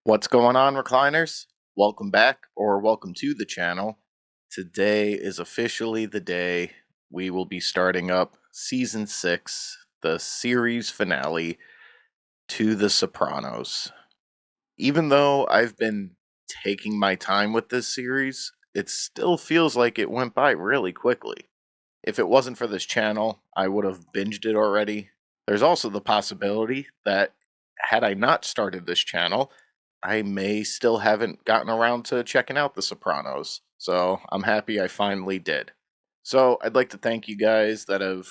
What's going on, recliners? Welcome back, or welcome to the channel. Today is officially the day we will be starting up Season 6, the series finale to The Sopranos. Even though I've been taking my time with this series, it still feels like it went by really quickly. If it wasn't for this channel, I would have binged it already. There's also the possibility that had I not started this channel, I may still haven't gotten around to checking out The Sopranos. So I'm happy I finally did. So I'd like to thank you guys that have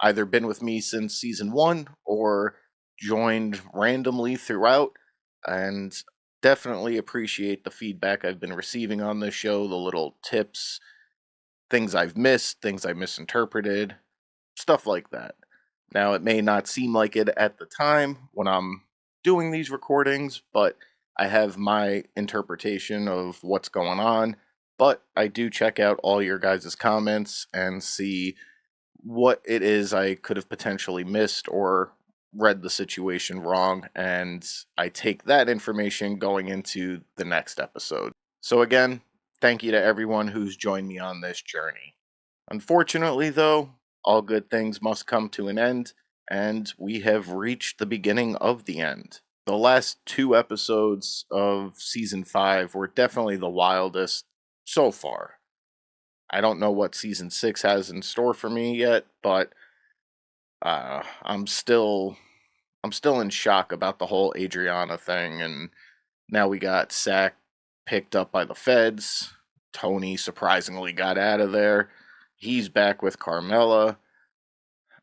either been with me since season 1 or joined randomly throughout, and definitely appreciate the feedback I've been receiving on this show, the little tips, things I've missed, things I misinterpreted, stuff like that. Now, it may not seem like it at the time when I'm doing these recordings, but I have my interpretation of what's going on. But I do check out all your guys' comments and see what it is I could have potentially missed or read the situation wrong, and I take that information going into the next episode. So again, thank you to everyone who's joined me on this journey. Unfortunately, though, all good things must come to an end, and we have reached the beginning of the end. The last 2 episodes of Season 5 were definitely the wildest so far. I don't know what Season 6 has in store for me yet, but I'm still in shock about the whole Adriana thing, and now we got Sack picked up by the feds. Tony surprisingly got out of there. He's back with Carmela.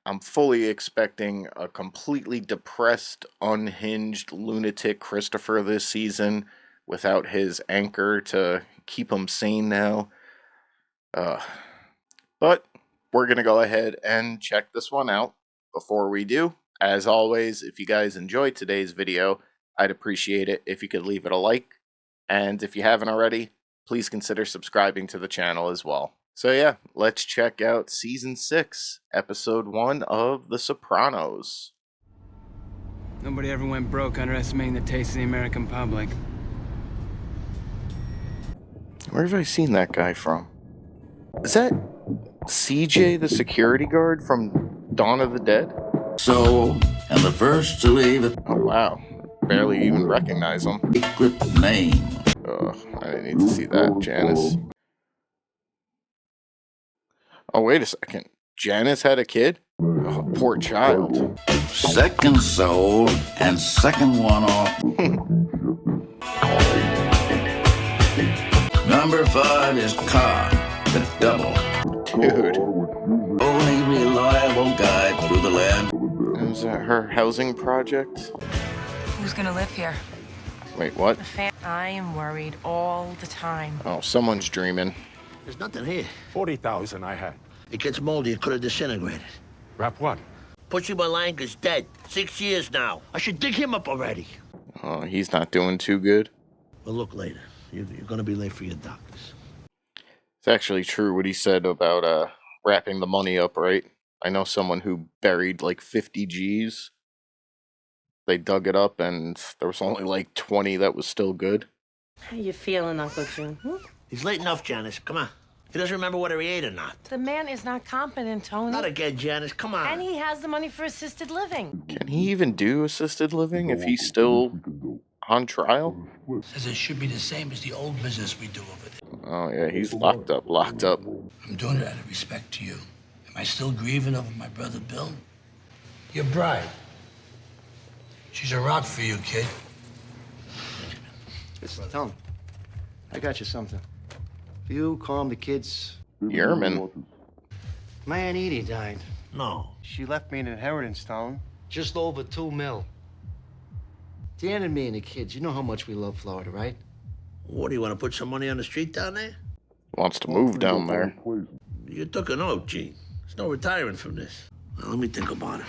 I'm fully expecting a completely depressed, unhinged lunatic Christopher this season without his anchor to keep him sane now. But we're going to go ahead and check this one out. Before we do, as always, if you guys enjoyed today's video, I'd appreciate it if you could leave it a like. And if you haven't already, please consider subscribing to the channel as well. So yeah, let's check out Season 6, Episode 1 of The Sopranos. Nobody ever went broke underestimating the taste of the American public. Where have I seen that guy from? Is that CJ, the security guard from Dawn of the Dead? So, and the first to leave a Oh wow, barely even recognize him. secret name. Ugh, I didn't need to see that, Janice. Oh, wait a second. Janice had a kid? Oh, poor child. Second sold and second one off. Number 5 is Car, the double. Dude. Only reliable guide through the land. Is that her housing project? Who's gonna live here? Wait, what? I am worried all the time. Oh, someone's dreaming. There's nothing here. 40,000 I had. It gets moldy. It could have disintegrated. Wrap what? Pussy Malanga's dead. 6 years now. I should dig him up already. Oh, he's not doing too good. We'll look later. You're going to be late for your doctors. It's actually true what he said about wrapping the money up, right? I know someone who buried like 50 G's. They dug it up and there was only like 20 that was still good. How you feeling, Uncle June? He's late enough, Janice. Come on. He doesn't remember whether he ate or not. The man is not competent, Tony. Not again, Janice. Come on. And he has the money for assisted living. Can he even do assisted living if he's still on trial? Says it should be the same as the old business we do over there. Oh yeah, he's locked up. I'm doing it out of respect to you. Am I still grieving over my brother Bill? Your bride. She's a rock for you, kid. Listen, Tony, I got you something. You calm the kids. Yerman. My Aunt Edie died. No. She left me an inheritance, Tone. Just over $2 million. Dan and me and the kids, you know how much we love Florida, right? What, do you want to put some money on the street down there? Wants to move down there. You took an oath, Gene. There's no retiring from this. Well, let me think about it.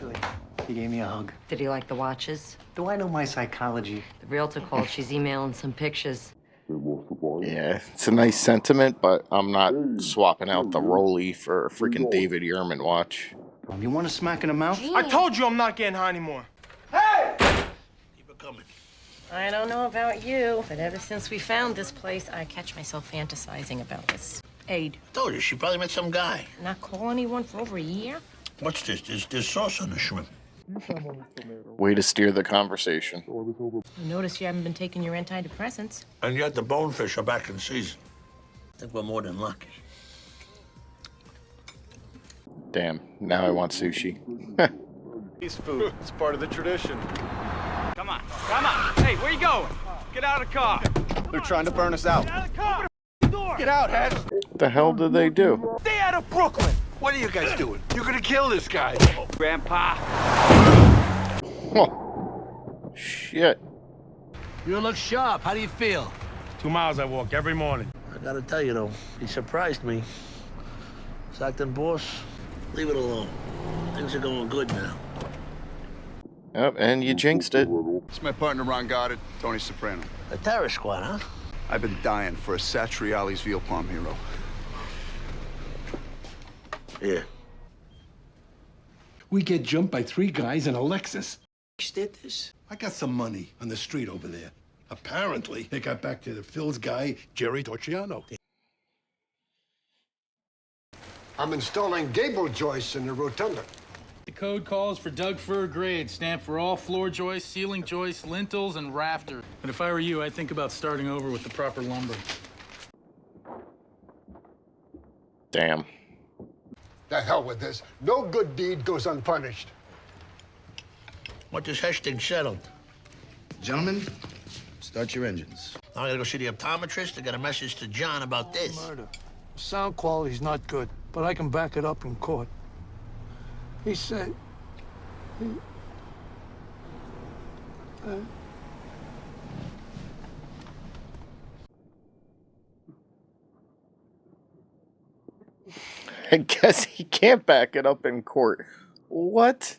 Good. He gave me a hug. Did he like the watches? Do I know my psychology? The realtor called. She's emailing some pictures. Yeah, it's a nice sentiment, but I'm not swapping out the Rolly for a freaking David Yerman watch. You want a smack in the mouth? I told you I'm not getting high anymore. Keep it coming. I don't know about you, but ever since we found this place, I catch myself fantasizing about this. Aid. I told you, she probably met some guy. Not call anyone for over a year? What's this? There's sauce on the shrimp. Way to steer the conversation. I notice you haven't been taking your antidepressants. And yet the bonefish are back in season. I think we're more than lucky. Damn, now I want sushi. It's food. It's part of the tradition. Come on. Hey, where you going? Get out of the car. They're trying to burn us out. Get out of the car. Get out, Head. What the hell did they do? Stay out of Brooklyn. What are you guys doing? You're gonna kill this guy. Grandpa. Oh, shit. You look sharp. How do you feel? 2 miles I walk every morning. I gotta tell you, though, he surprised me. He's acting boss. Leave it alone. Things are going good now. Yep, and you jinxed it. It's my partner, Ron Goddard, Tony Soprano. The terror squad, huh? I've been dying for a Satriali's veal palm hero. Yeah. We get jumped by 3 guys in a Lexus. Did this? I got some money on the street over there. Apparently, they got back to Phil's guy, Jerry Torciano. I'm installing gable joists in the rotunda. The code calls for Doug Fir grade, stamped for all floor joists, ceiling joists, lintels, and rafters. But if I were you, I'd think about starting over with the proper lumber. Damn. The hell with this. No good deed goes unpunished. What does Hesting settled? Gentlemen, start your engines. Now I gotta go see the optometrist to get a message to John about this. Murder. Sound quality's not good, but I can back it up in court. He said... I guess he can't back it up in court. What?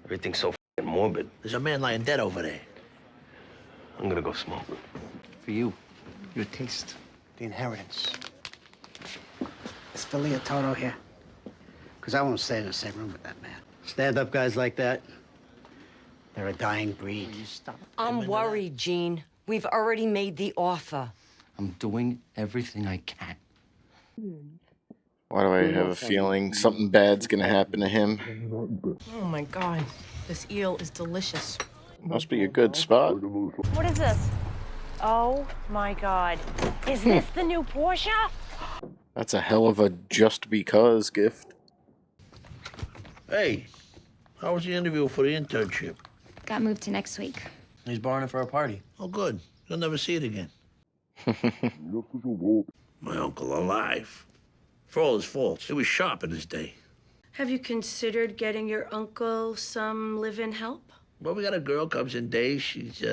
Everything's so f***ing morbid. There's a man lying dead over there. I'm gonna go smoke. For you, your taste, the inheritance. Is Philly a Toto here? Because I won't stay in the same room with that man. Stand-up guys like that, they're a dying breed. I'm worried, Gene. We've already made the offer. I'm doing everything I can. Why do I have a feeling something bad's gonna happen to him? Oh, my God. This eel is delicious. Must be a good spot. What is this? Oh, my God. Is this the new Porsche? That's a hell of a just because gift. Hey, how was the interview for the internship? Got moved to next week. He's borrowing it for a party. Oh, good. You'll never see it again. My uncle alive. For all his faults, he was sharp in his day. Have you considered getting your uncle some live-in help? Well, we got a girl comes in days. She's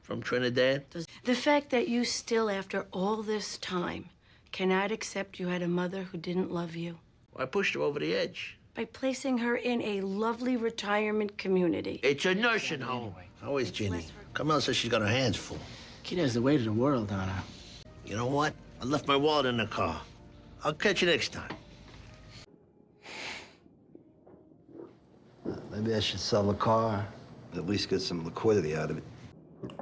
from Trinidad. The fact that you still, after all this time, cannot accept you had a mother who didn't love you. I pushed her over the edge. By placing her in a lovely retirement community. It's a nursing home. How is Ginny? Camille says she's got her hands full. Kid has the weight of the world on her. You know what? I left my wallet in the car. I'll catch you next time. Maybe I should sell the car. At least get some liquidity out of it.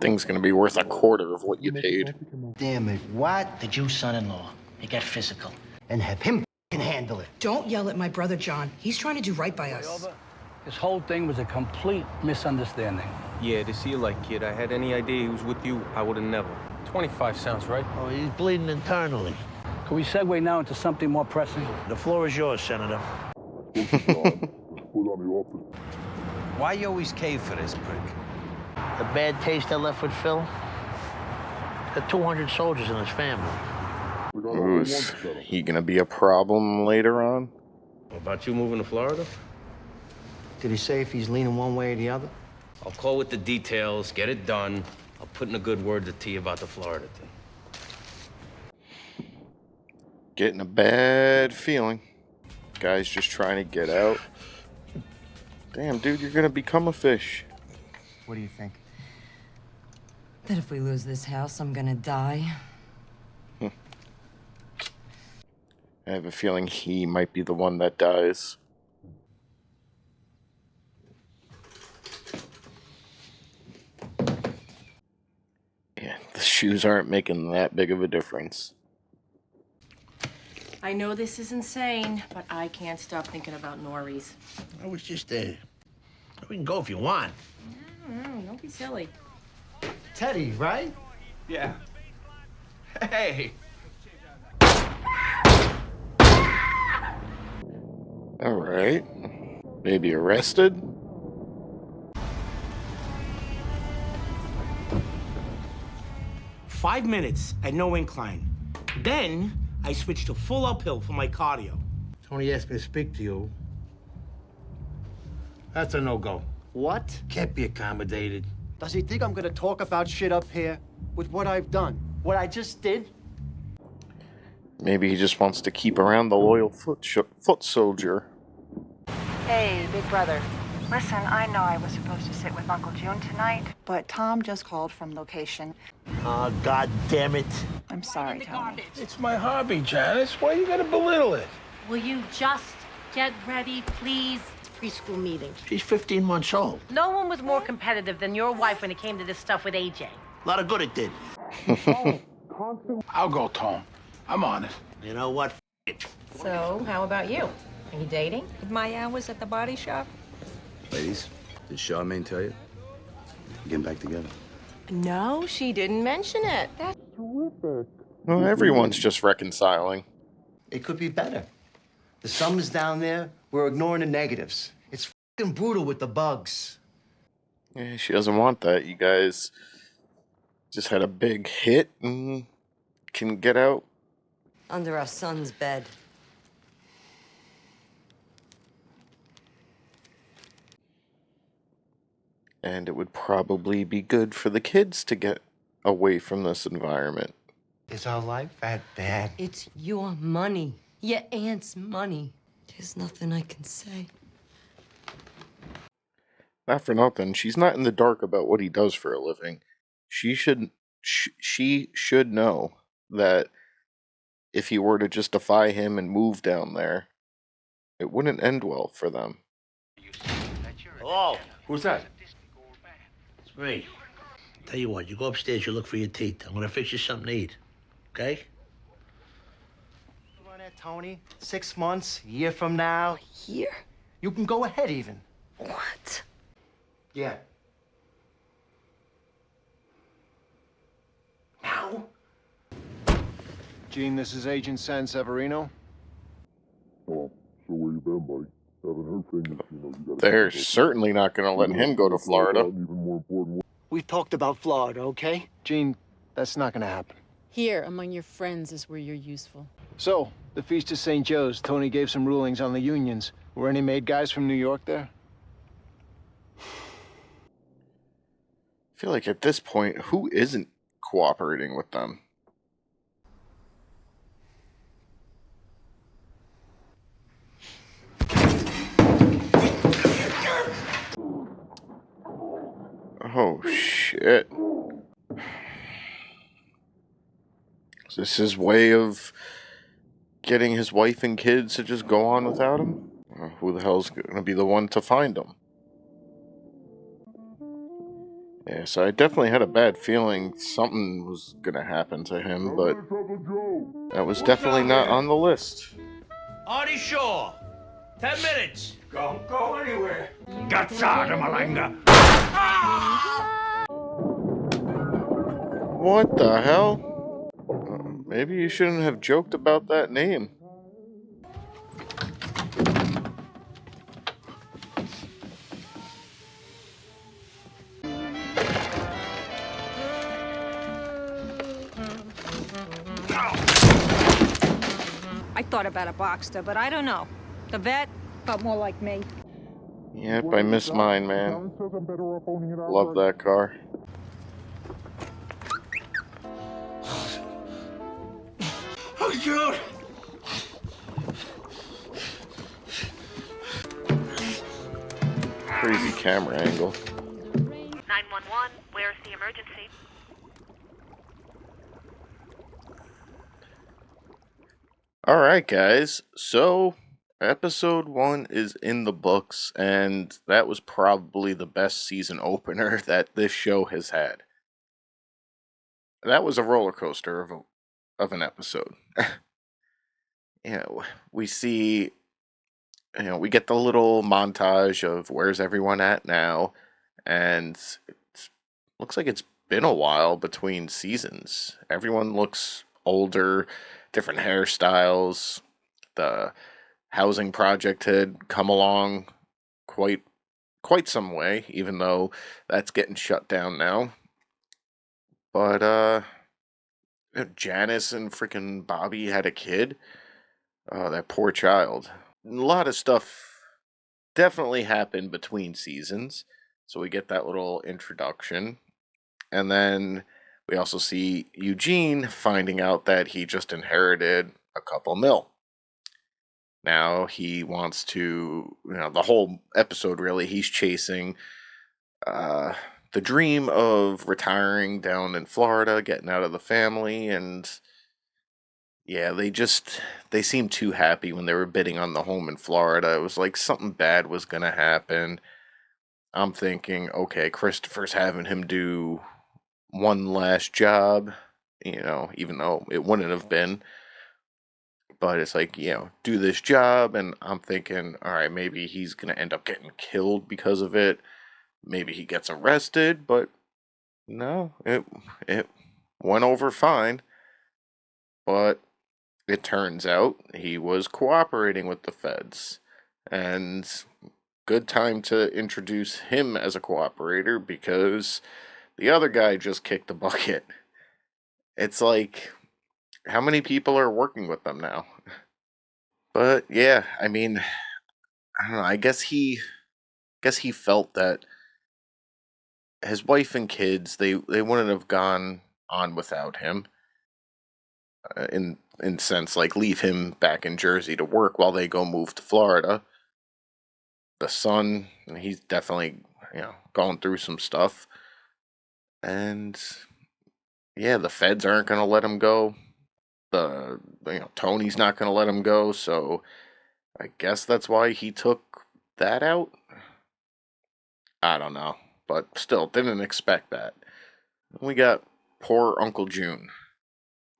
Thing's gonna be worth a quarter of what you paid. Damn it, what? The Jew son-in-law. He got physical. And have him handle it. Don't yell at my brother, John. He's trying to do right by us. This whole thing was a complete misunderstanding. Yeah, to see you like, kid. I had any idea he was with you, I would have never. 25 sounds right. Oh, he's bleeding internally. Can we segue now into something more pressing? The floor is yours, Senator. Why you always cave for this prick? The bad taste I left with Phil? Got 200 soldiers in his family. Ooh, is he gonna be a problem later on? What about you moving to Florida? Did he say if he's leaning one way or the other? I'll call with the details, get it done. I'll put in a good word to T about the Florida thing. Getting a bad feeling. Guy's just trying to get out. Damn, dude, you're gonna become a fish. What do you think? That if we lose this house, I'm gonna die. I have a feeling he might be the one that dies. shoes aren't making that big of a difference. I know this is insane, but I can't stop thinking about Norries. I was just there. We can go if you want. No, don't be silly. Teddy, right? Yeah. Hey. All right. Maybe arrested? Five minutes at no incline. Then I switched to full uphill for my cardio. Tony asked me to speak to you. That's a no-go. What? Can't be accommodated. Does he think I'm gonna talk about shit up here with what I've done? What I just did? Maybe he just wants to keep around the loyal foot soldier. Hey, big brother. Listen, I know I was supposed to sit with Uncle June tonight, but Tom just called from location. Oh, God damn it. I'm sorry, Tony. It's my hobby, Janice. Why you gotta belittle it? Will you just get ready, please? It's preschool meeting. She's 15 months old. No one was more competitive than your wife when it came to this stuff with AJ. A lot of good it did. I'll go, Tom. I'm on it. You know what? F it. So, how about you? Are you dating? My hours at the body shop? Ladies, did Charmaine tell you? Getting back together. No, she didn't mention it. That's Well, everyone's just reconciling. It could be better. The sum's down there. We're ignoring the negatives. It's fucking brutal with the bugs. Yeah, she doesn't want that. You guys just had a big hit and can get out. Under our son's bed. And it would probably be good for the kids to get away from this environment. Is our life that bad? It's your money. Your aunt's money. There's nothing I can say. Not for nothing, she's not in the dark about what he does for a living. She should know that if he were to just defy him and move down there, it wouldn't end well for them. Hello? Who's that? It's me. Tell you what, you go upstairs, you look for your teeth. I'm gonna fix you something to eat. Okay? On it, Tony. 6 months, a year from now. Here? You can go ahead even. What? Yeah. Now? Gene, this is Agent San Severino. Oh, so where you been, buddy? Haven't heard things, you gotta... They're certainly not going to let him go to Florida. Even more important... We've talked about Florida, okay? Gene, that's not gonna happen. Here, among your friends, is where you're useful. So, the Feast of St. Joe's, Tony gave some rulings on the unions. Were any made guys from New York there? I feel like at this point, who isn't cooperating with them? Oh, shit. Is this his way of getting his wife and kids to just go on without him? Who the hell's going to be the one to find him? Yeah, so I definitely had a bad feeling something was going to happen to him, but that was definitely not on the list. Artie Shaw. 10 minutes. Don't go anywhere. Gazzada Malanga. What the hell? Maybe you shouldn't have joked about that name. I thought about a Boxster, but I don't know. The vet felt more like me. Yep, I miss mine, man. Love that car. Oh, Jude! Crazy camera angle. 911, where's the emergency? Alright, guys. So, episode 1 is in the books, and that was probably the best season opener that this show has had. that was a roller coaster of an episode. We see, we get the little montage of where's everyone at now, and it looks like it's been a while between seasons. Everyone looks older, different hairstyles. The housing project had come along quite some way, even though that's getting shut down now. But Janice and freaking Bobby had a kid. Oh, that poor child. A lot of stuff definitely happened between seasons. So we get that little introduction. And then we also see Eugene finding out that he just inherited a couple mil. Now he wants to, the whole episode really, he's chasing the dream of retiring down in Florida, getting out of the family, and yeah, they seemed too happy when they were bidding on the home in Florida. It was like something bad was gonna happen. I'm thinking, okay, Christopher's having him do one last job, even though it wouldn't have been. But it's like, do this job, and I'm thinking, all right, maybe he's gonna end up getting killed because of it. Maybe he gets arrested, but no, it went over fine. But it turns out he was cooperating with the feds. And good time to introduce him as a cooperator because the other guy just kicked the bucket. It's like, how many people are working with them now? But yeah, I mean, I don't know. I guess he felt that his wife and kids they wouldn't have gone on without him. In sense, like leave him back in Jersey to work while they go move to Florida. The son, he's definitely going through some stuff, and yeah, the feds aren't gonna let him go. Tony's not gonna let him go, so I guess that's why he took that out. I don't know, but still didn't expect that. We got poor Uncle June.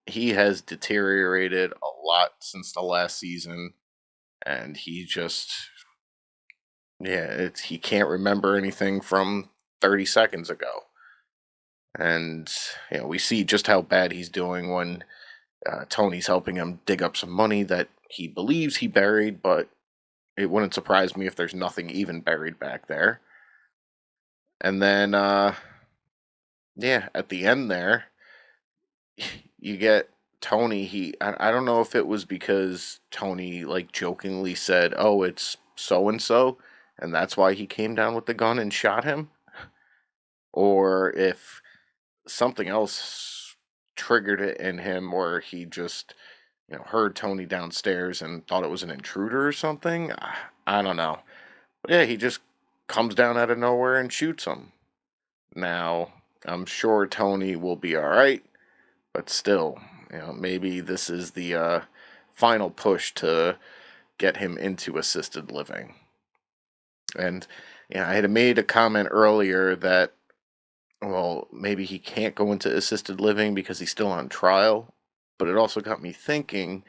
He has deteriorated a lot since the last season, and he just, yeah, he can't remember anything from 30 seconds ago. And we see just how bad he's doing when Tony's helping him dig up some money that he believes he buried, but it wouldn't surprise me if there's nothing even buried back there. And then, yeah, at the end there, you get Tony. I don't know if it was because Tony like jokingly said, "Oh, it's so and so," and that's why he came down with the gun and shot him, or if something else triggered it in him, or he just heard Tony downstairs and thought it was an intruder or something. I don't know. But yeah, he just comes down out of nowhere and shoots him. Now, I'm sure Tony will be alright, but still, maybe this is the final push to get him into assisted living. And I had made a comment earlier that, well, maybe he can't go into assisted living because he's still on trial. But it also got me thinking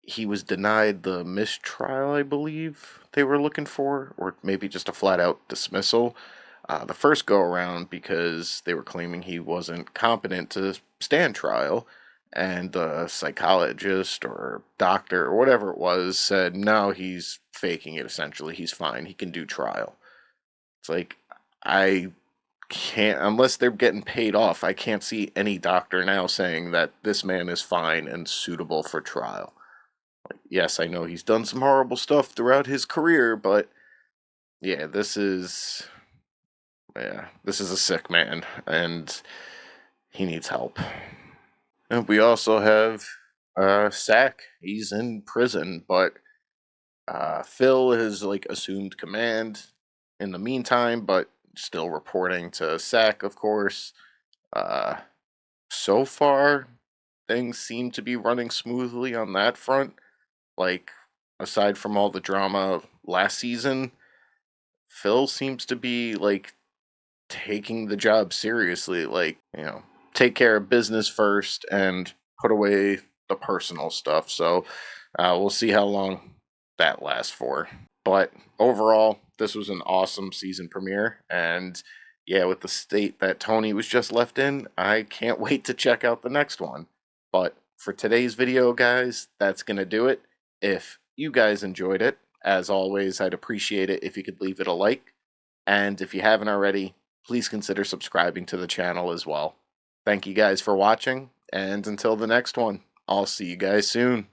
he was denied the mistrial, I believe they were looking for, or maybe just a flat out dismissal. The first go around because they were claiming he wasn't competent to stand trial, and the psychologist or doctor or whatever it was said, no, he's faking it essentially. He's fine. He can do trial. It's like, I can't, unless they're getting paid off, I can't see any doctor now saying that this man is fine and suitable for trial. Yes, I know he's done some horrible stuff throughout his career, but yeah, this is a sick man, and he needs help. And we also have Sack. He's in prison, but Phil has like assumed command in the meantime, but still reporting to Sack, of course. Uh, so far, things seem to be running smoothly on that front. Like, aside from all the drama last season, Phil seems to be like taking the job seriously, like, take care of business first and put away the personal stuff. So we'll see how long that lasts for. But overall, this was an awesome season premiere. And yeah, with the state that Tony was just left in, I can't wait to check out the next one. But for today's video, guys, that's going to do it. If you guys enjoyed it, as always, I'd appreciate it if you could leave it a like. And if you haven't already, please consider subscribing to the channel as well. Thank you guys for watching, and until the next one, I'll see you guys soon.